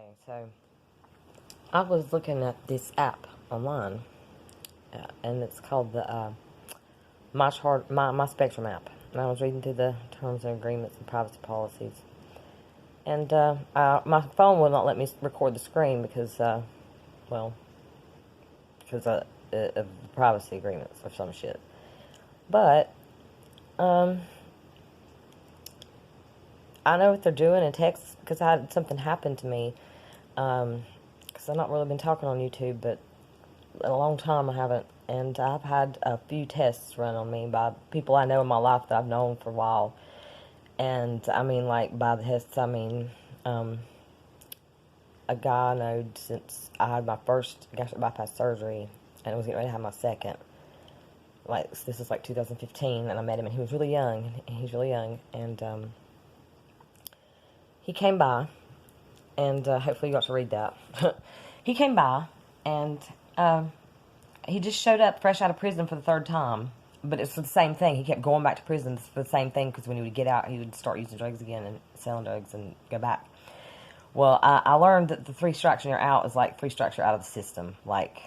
Okay, so I was looking at this app online, and it's called the My Spectrum app. And I was reading through the terms and agreements and privacy policies, and my phone will not let me record the screen because, because of the privacy agreements or some shit. But I know what they're doing in Texas because I had something happen to me. Because I've not really been talking on YouTube, but in a long time I haven't. And I've had a few tests run on me by people I know in my life that I've known for a while. And I mean, like, by the tests, I mean, a guy I know since I had my first gastric bypass surgery and was getting ready to have my second. Like, this is like 2015, and I met him, and he was really young. And he came by, and hopefully you got to read that. He came by, and he just showed up fresh out of prison for the third time. But it's the same thing. He kept going back to prison for the same thing because when he would get out, he would start using drugs again and selling drugs and go back. Well, I learned that the 3 strikes when you're out is like 3 strikes you're out of the system. Like,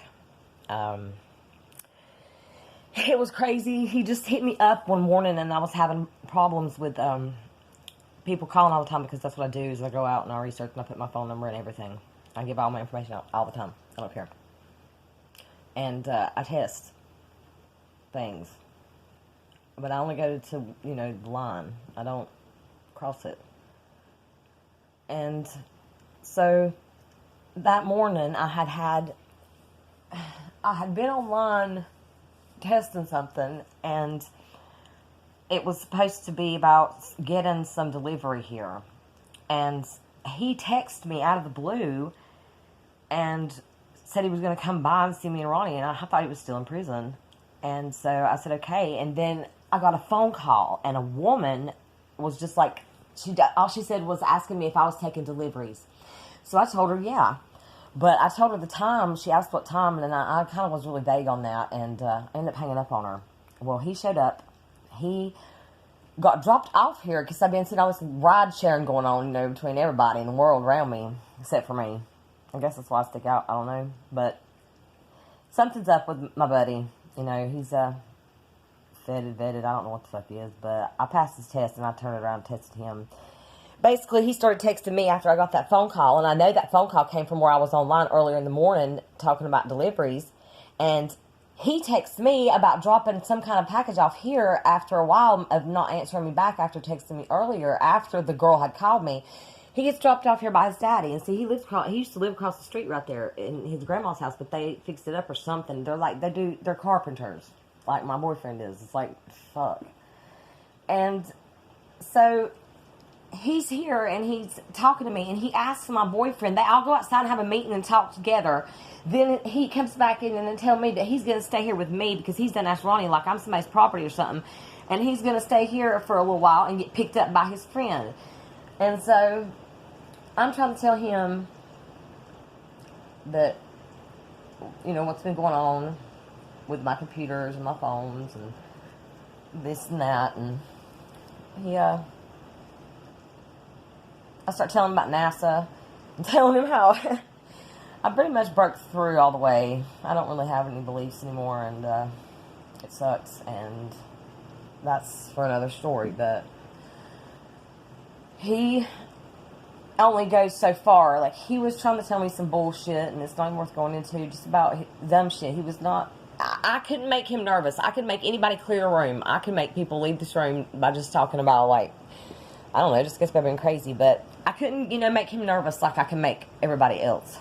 it was crazy. He just hit me up one morning, and I was having problems with people calling all the time because that's what I do is I go out and I research and I put my phone number and everything. I give all my information out all the time. I don't care. And I test things. But I only go to, the line. I don't cross it. And so that morning I had been online testing something, and it was supposed to be about getting some delivery here. And he texted me out of the blue and said he was going to come by and see me and Ronnie, and I thought he was still in prison. And so I said, okay. And then I got a phone call, and a woman was just like, all she said was asking me if I was taking deliveries. So I told her, yeah. But I told her the time. She asked what time, and then I kind of was really vague on that, and I ended up hanging up on her. Well, he showed up. He got dropped off here because I've been seeing all this ride sharing going on, between everybody in the world around me, except for me. I guess that's why I stick out. I don't know. But something's up with my buddy. He's vetted. I don't know what the fuck he is. But I passed his test, and I turned around and tested him. Basically, he started texting me after I got that phone call. And I know that phone call came from where I was online earlier in the morning talking about deliveries. And he texted me about dropping some kind of package off here after a while of not answering me back after texting me earlier, after the girl had called me. He gets dropped off here by his daddy. And see, he used to live across the street right there in his grandma's house, but they fixed it up or something. They're carpenters, like my boyfriend is. It's like, fuck. And so he's here, and he's talking to me, and he asks my boyfriend. They all go outside and have a meeting and talk together. Then he comes back in and then tell me that he's going to stay here with me because he's done asked Ronnie like I'm somebody's property or something. And he's going to stay here for a little while and get picked up by his friend. And so I'm trying to tell him that, what's been going on with my computers and my phones and this and that. And I start telling him about NASA and telling him how I pretty much broke through all the way. I don't really have any beliefs anymore, and it sucks, and that's for another story. But he only goes so far. Like, he was trying to tell me some bullshit, and it's not even worth going into, just about dumb shit. He was not... I couldn't make him nervous. I could make anybody clear a room. I could make people leave this room by just talking about, like, I don't know, just gets being crazy. But I couldn't, make him nervous like I can make everybody else.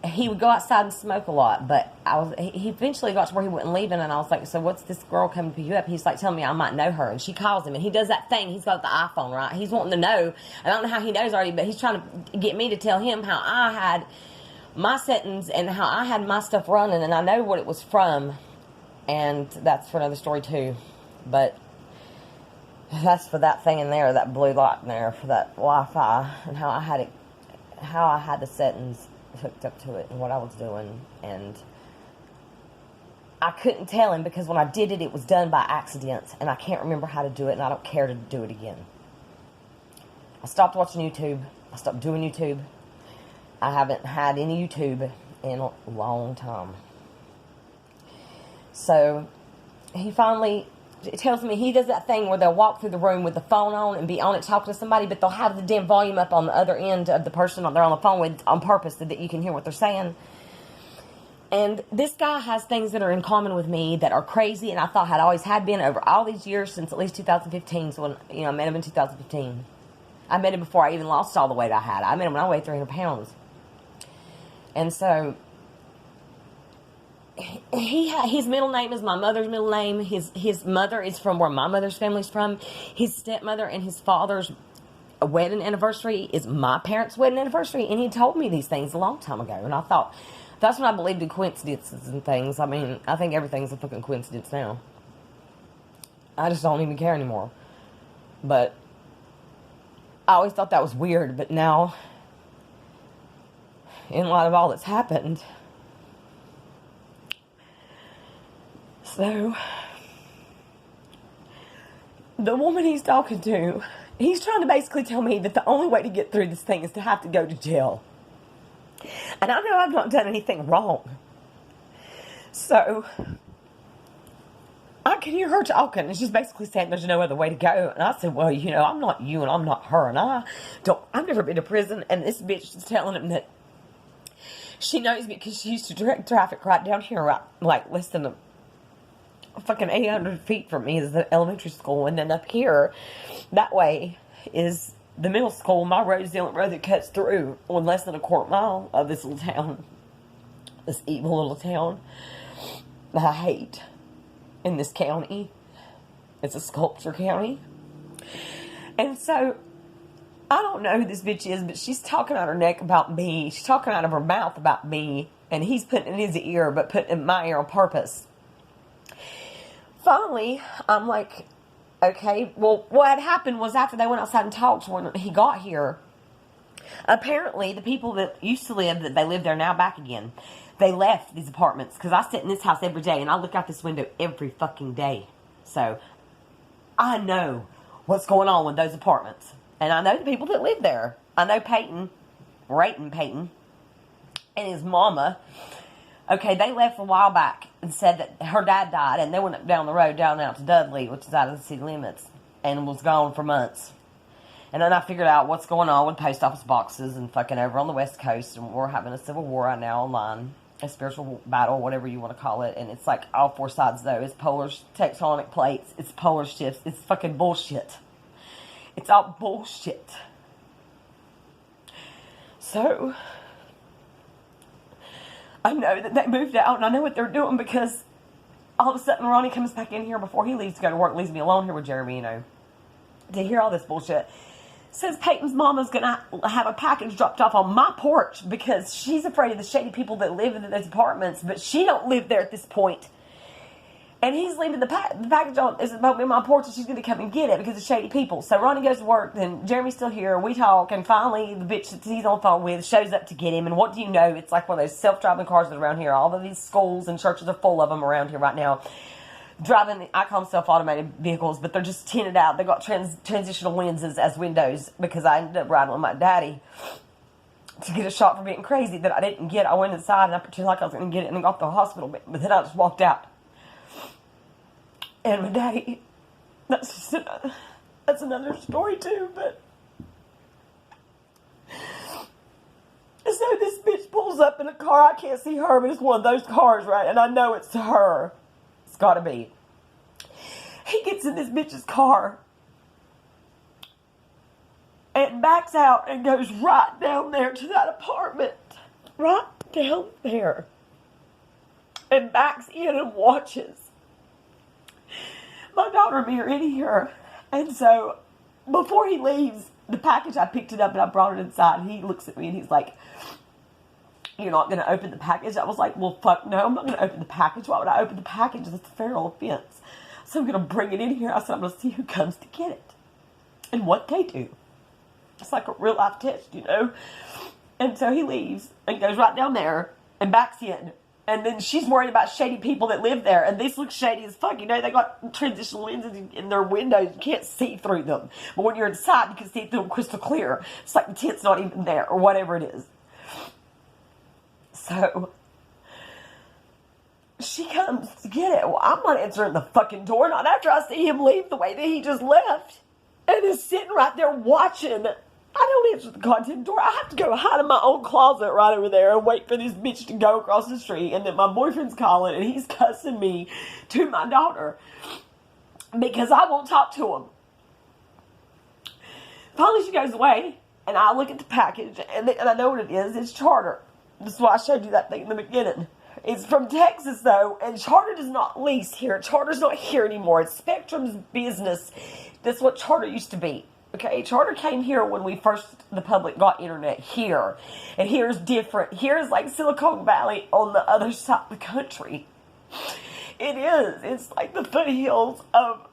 He would go outside and smoke a lot, but he eventually got to where he wasn't leaving, and I was like, so what's this girl coming to pick you up? He's like telling me I might know her, and she calls him, and he does that thing. He's got the iPhone, right? He's wanting to know. I don't know how he knows already, but he's trying to get me to tell him how I had my settings and how I had my stuff running, and I know what it was from, and that's for another story too. But that's for that thing in there, that blue light in there, for that Wi-Fi, and how I had the settings hooked up to it and what I was doing. And I couldn't tell him because when I did it, it was done by accident, and I can't remember how to do it, and I don't care to do it again. I stopped watching YouTube. I stopped doing YouTube. I haven't had any YouTube in a long time. So he finally tells me he does that thing where they'll walk through the room with the phone on and be on it talking to somebody, but they'll have the damn volume up on the other end of the person they're on the phone with on purpose so that you can hear what they're saying. And this guy has things that are in common with me that are crazy, and I thought had always had been over all these years since at least 2015. So when I met him in 2015. I met him before I even lost all the weight I had. I met him when I weighed 300 pounds. And so his middle name is my mother's middle name. His mother is from where my mother's family's from. His stepmother and his father's wedding anniversary is my parents' wedding anniversary. And he told me these things a long time ago. And I thought, that's when I believed in coincidences and things. I mean, I think everything's a fucking coincidence now. I just don't even care anymore. But I always thought that was weird. But now, in light of all that's happened, so the woman he's talking to, he's trying to basically tell me that the only way to get through this thing is to have to go to jail. And I know I've not done anything wrong. So I can hear her talking, and she's basically saying there's no other way to go. And I said, well, I'm not you and I'm not her, and I've never been to prison. And this bitch is telling him that she knows me because she used to direct traffic right down here, right, like less than a fucking 800 feet from me is the elementary school. And then up here, that way is the middle school. My road is the only road that cuts through on less than a quarter mile of this little town. This evil little town that I hate in this county. It's a sculpture county. And so, I don't know who this bitch is, but she's talking out her neck about me. She's talking out of her mouth about me. And he's putting it in his ear, but putting it in my ear on purpose. Finally, I'm like, okay, well, what had happened was after they went outside and talked when he got here, apparently the people that used to live, that they live there now back again, they left these apartments. Because I sit in this house every day and I look out this window every fucking day. So, I know what's going on with those apartments. And I know the people that live there. I know Peyton, Rayton Peyton, and his mama. Okay, they left a while back and said that her dad died, and they went up down the road down out to Dudley, which is out of the city limits, and was gone for months. And then I figured out what's going on with post office boxes and fucking over on the West Coast, and we're having a civil war right now online, a spiritual battle, whatever you want to call it, and it's like all four sides though. It's polar tectonic plates, it's polar shifts, it's fucking bullshit. It's all bullshit. So I know that they moved out, and I know what they're doing because all of a sudden Ronnie comes back in here before he leaves to go to work, leaves me alone here with Jeremy, to hear all this bullshit. Says Peyton's mama's going to have a package dropped off on my porch because she's afraid of the shady people that live in those apartments, but she don't live there at this point. And he's leaving the package on, is about to be on my porch, and she's going to come and get it because of shady people. So Ronnie goes to work, then Jeremy's still here, we talk, and finally the bitch that he's on the phone with shows up to get him. And what do you know? It's like one of those self-driving cars that are around here. All of these schools and churches are full of them around here right now. Driving, I call them self-automated vehicles, but they're just tinted out. They got transitional lenses as windows because I ended up riding with my daddy to get a shot for being crazy that I didn't get. I went inside and I pretended like I was going to get it and I got to the hospital, but then I just walked out. And my daddy, that's another story too, but so this bitch pulls up in a car. I can't see her, but it's one of those cars, right? And I know it's her. It's gotta be. He gets in this bitch's car and backs out and goes right down there to that apartment. Right down there. And backs in and watches my daughter and me are in here. And so, before he leaves, the package, I picked it up and I brought it inside. He looks at me and he's like, you're not going to open the package? I was like, well, fuck no, I'm not going to open the package. Why would I open the package? That's a federal offense. So I'm going to bring it in here. I said, I'm going to see who comes to get it. And what they do. It's like a real life test, And so he leaves and goes right down there and backs in. And then she's worried about shady people that live there. And these look shady as fuck. They got transitional lenses in their windows. You can't see through them. But when you're inside, you can see through them crystal clear. It's like the tent's not even there or whatever it is. So she comes to get it. Well, I'm not answering the fucking door, not after I see him leave the way that he just left. And is sitting right there watching. I don't answer the goddamn door. I have to go hide in my own closet right over there and wait for this bitch to go across the street. And then my boyfriend's calling and he's cussing me to my daughter because I won't talk to him. Finally, she goes away and I look at the package and I know what it is. It's Charter. That's why I showed you that thing in the beginning. It's from Texas, though, and Charter does not lease here. Charter's not here anymore. It's Spectrum's business. That's what Charter used to be. Okay, Charter came here when the public got internet here. And here's different. Here's like Silicon Valley on the other side of the country. It is. It's like the foothills of...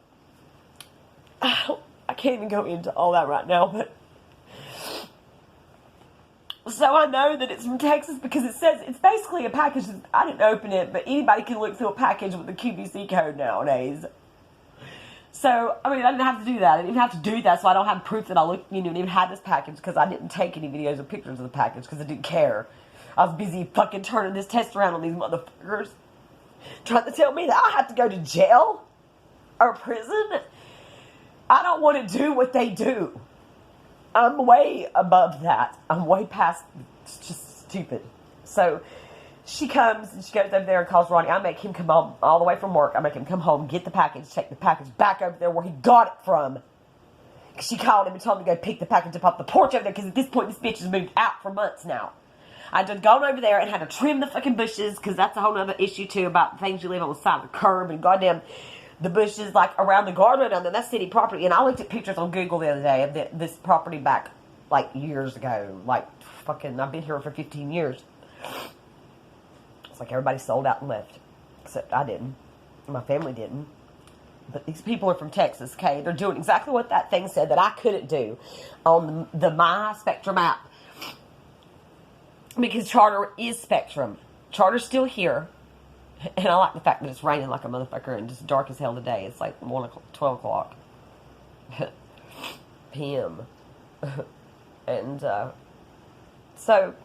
I can't even go into all that right now, but... So I know that it's from Texas because it says, it's basically a package. I didn't open it, but anybody can look through a package with the QVC code nowadays. So, I mean, I didn't have to do that. I didn't have to do that, so I don't have proof that I looked, and even had this package because I didn't take any videos or pictures of the package because I didn't care. I was busy fucking turning this test around on these motherfuckers. Trying to tell me that I have to go to jail or prison. I don't want to do what they do. I'm way above that. I'm way past, it's just stupid. So she comes and she goes over there and calls Ronnie. I make him come home all the way from work. I make him come home, get the package, take the package back over there where he got it from. She called him and told him to go pick the package up off the porch over there because at this point this bitch has moved out for months now. I just gone over there and had to trim the fucking bushes because that's a whole other issue too about things you leave on the side of the curb and goddamn... the bushes, like, around the garden down there, that's city property. And I looked at pictures on Google the other day of this property back, like, years ago. Like, fucking, I've been here for 15 years. It's like everybody sold out and left. Except I didn't. My family didn't. But these people are from Texas, okay? They're doing exactly what that thing said that I couldn't do on the My Spectrum app. Because Charter is Spectrum. Charter's still here. And I like the fact that it's raining like a motherfucker and just dark as hell today. It's like 12 o'clock p.m. And so,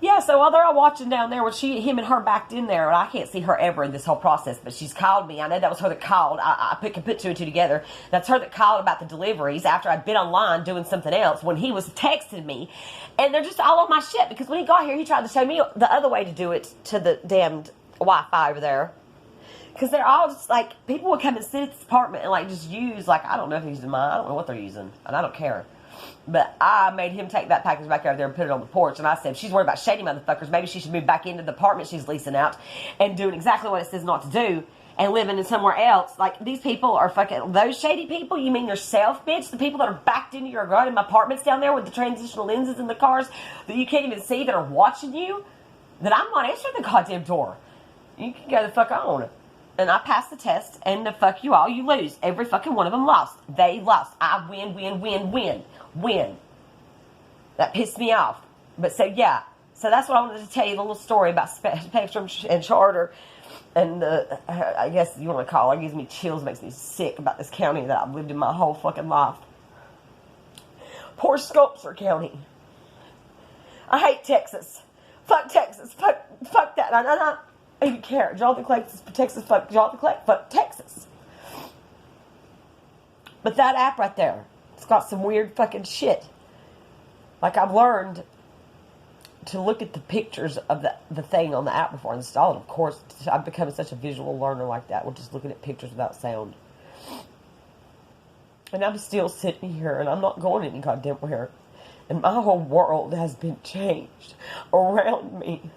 yeah, so while they're all watching down there, when him and her backed in there, and I can't see her ever in this whole process, but she's called me. I know that was her that called. I can put two and two together. That's her that called about the deliveries after I'd been online doing something else when he was texting me. And they're just all on my shit because when he got here, he tried to show me the other way to do it to the damned Wi-Fi over there. Because they're all just like, people would come and sit at this apartment and like just use, like, I don't know if they're using mine. I don't know what they're using. And I don't care. But I made him take that package back over there and put it on the porch. And I said, if she's worried about shady motherfuckers, maybe she should move back into the apartment she's leasing out and doing exactly what it says not to do and living in somewhere else. Like, these people are fucking, those shady people, you mean yourself, bitch? The people that are backed into your goddamn apartments down there with the transitional lenses in the cars that you can't even see that are watching you? That I'm not answering the goddamn door. You can go the fuck on. And I passed the test, and the fuck you all, you lose. Every fucking one of them lost. They lost. I win. That pissed me off. But so, yeah. So that's what I wanted to tell you, the little story about Spectrum and Charter. And I guess you want to call it, gives me chills, makes me sick about this county that I've lived in my whole fucking life. Poor Sculpture County. I hate Texas. Fuck Texas. Fuck that. I don't even care. Jonathan Clay for Texas. Fuck Jonathan Clay. Fuck Texas. But that app right there, it's got some weird fucking shit. Like, I've learned to look at the pictures of the thing on the app before I install it. Of course, I've become such a visual learner like that. We're just looking at pictures without sound. And I'm still sitting here, and I'm not going any goddamn where. And my whole world has been changed around me.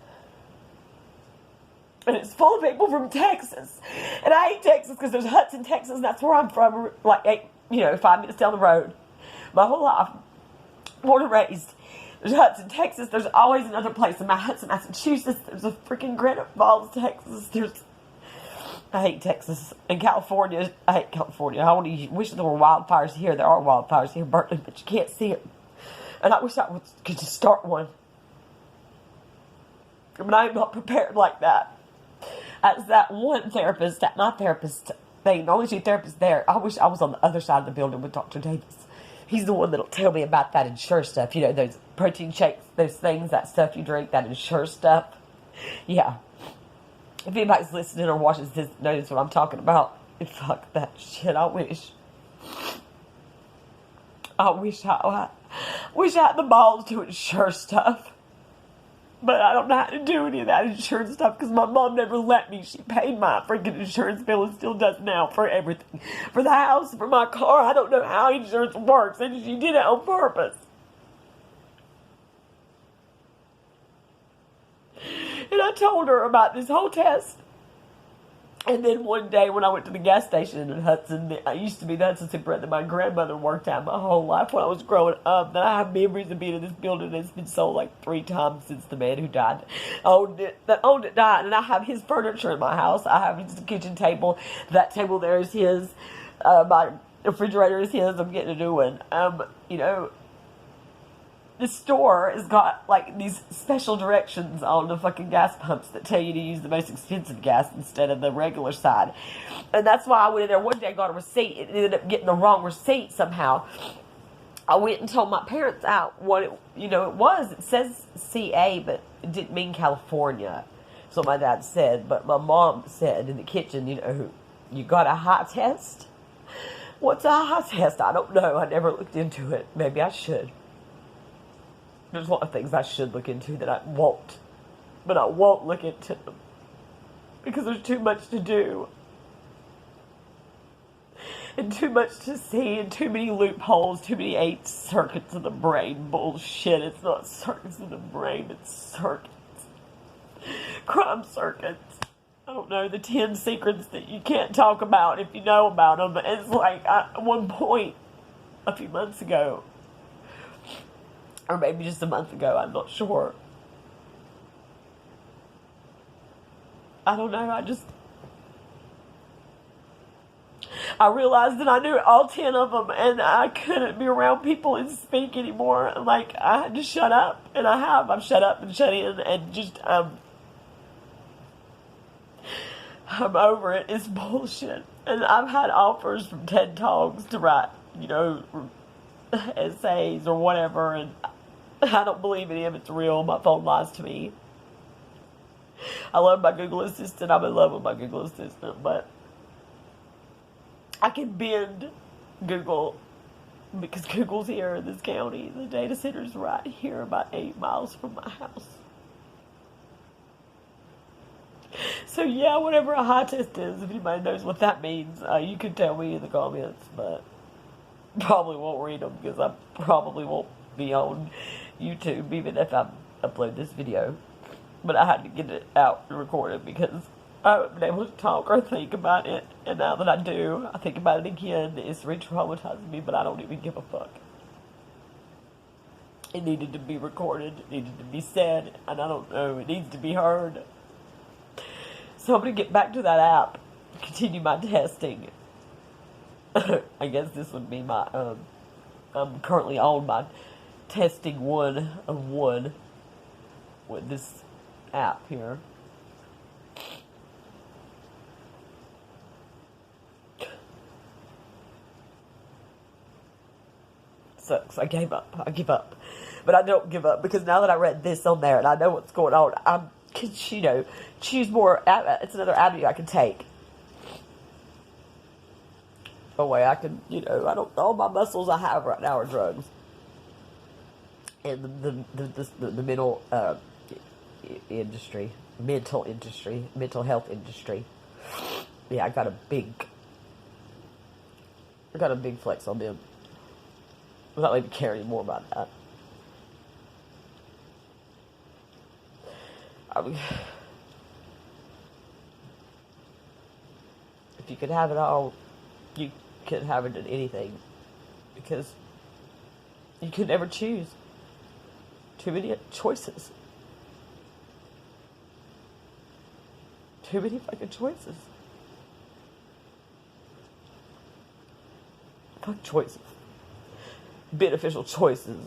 And it's full of people from Texas. And I hate Texas because there's Hudson, Texas, and that's where I'm from, like, 5 minutes down the road. My whole life, born and raised. There's Hudson, Texas. There's always another place in Hudson, Massachusetts. There's a freaking Granite Falls, Texas. I hate Texas. And California, I hate California. I wish there were wildfires here. There are wildfires here, Berkeley, but you can't see it. And I wish I could just start one. But I'm not prepared like that. As that one therapist, at my therapist thing, the only two therapists there, I wish I was on the other side of the building with Dr. Davis. He's the one that'll tell me about that Ensure stuff. Those protein shakes, those things, that stuff you drink, that Ensure stuff. Yeah. If anybody's listening or watches this knows what I'm talking about, fuck that shit. I wish I had the balls to insure stuff. But I don't know how to do any of that insurance stuff because my mom never let me. She paid my freaking insurance bill and still does now for everything. For the house, for my car. I don't know how insurance works. And she did it on purpose. And I told her about this whole test. And then one day when I went to the gas station in Hudson, I used to be the Hudson Super that my grandmother worked at my whole life when I was growing up. And I have memories of being in this building that's been sold like 3 times since the man who died owned it died. And I have his furniture in my house. I have his kitchen table. That table there is his. My refrigerator is his. I'm getting a new one. You know, the store has got like these special directions on the fucking gas pumps that tell you to use the most expensive gas instead of the regular side. And that's why I went in there one day and got a receipt. It ended up getting the wrong receipt somehow. I went and told my parents out what it was. It says CA, but it didn't mean California. So my dad said, but my mom said in the kitchen, you got a high test? What's a high test? I don't know. I never looked into it. Maybe I should. There's a lot of things I should look into that I won't. But I won't look into them. Because there's too much to do. And too much to see. And too many loopholes. Too many 8 circuits of the brain. Bullshit. It's not circuits of the brain. It's circuits. Crime circuits. I don't know. The 10 secrets that you can't talk about if you know about them. It's like at one point a few months ago. Or maybe just a month ago, I'm not sure. I don't know, I realized that I knew all 10 of them, and I couldn't be around people and speak anymore. Like, I had to shut up, and I've shut up and shut in, and just, I'm over it. It's bullshit. And I've had offers from TED Talks to write, essays or whatever, and I don't believe any of it's real. My phone lies to me. I love my Google Assistant. I'm in love with my Google Assistant, but I can bend Google because Google's here in this county. The data center's right here, about 8 miles from my house. So yeah, whatever a high test is, if anybody knows what that means, you can tell me in the comments, but probably won't read them because I probably won't be on YouTube even if I upload this video. But I had to get it out and record it because I haven't been able to talk or think about it. And now that I do, I think about it again. It's re-traumatizing me, but I don't even give a fuck. It needed to be recorded. It needed to be said. And I don't know. It needs to be heard. So I'm going to get back to that app. Continue my testing. I guess this would be my... I'm currently on my testing 1 of 1 with this app here. Sucks. I give up. But I don't give up because now that I read this on there and I know what's going on, I can, choose more. It's another avenue I can take. A way I can, all my muscles I have right now are drugs. And the mental industry, mental health industry. Yeah, I got a big flex on them. I'm not even care anymore about that. If you could have it all, you could have it in anything. Because you could never choose. Too many choices. Too many fucking choices. Fuck choices. Beneficial choices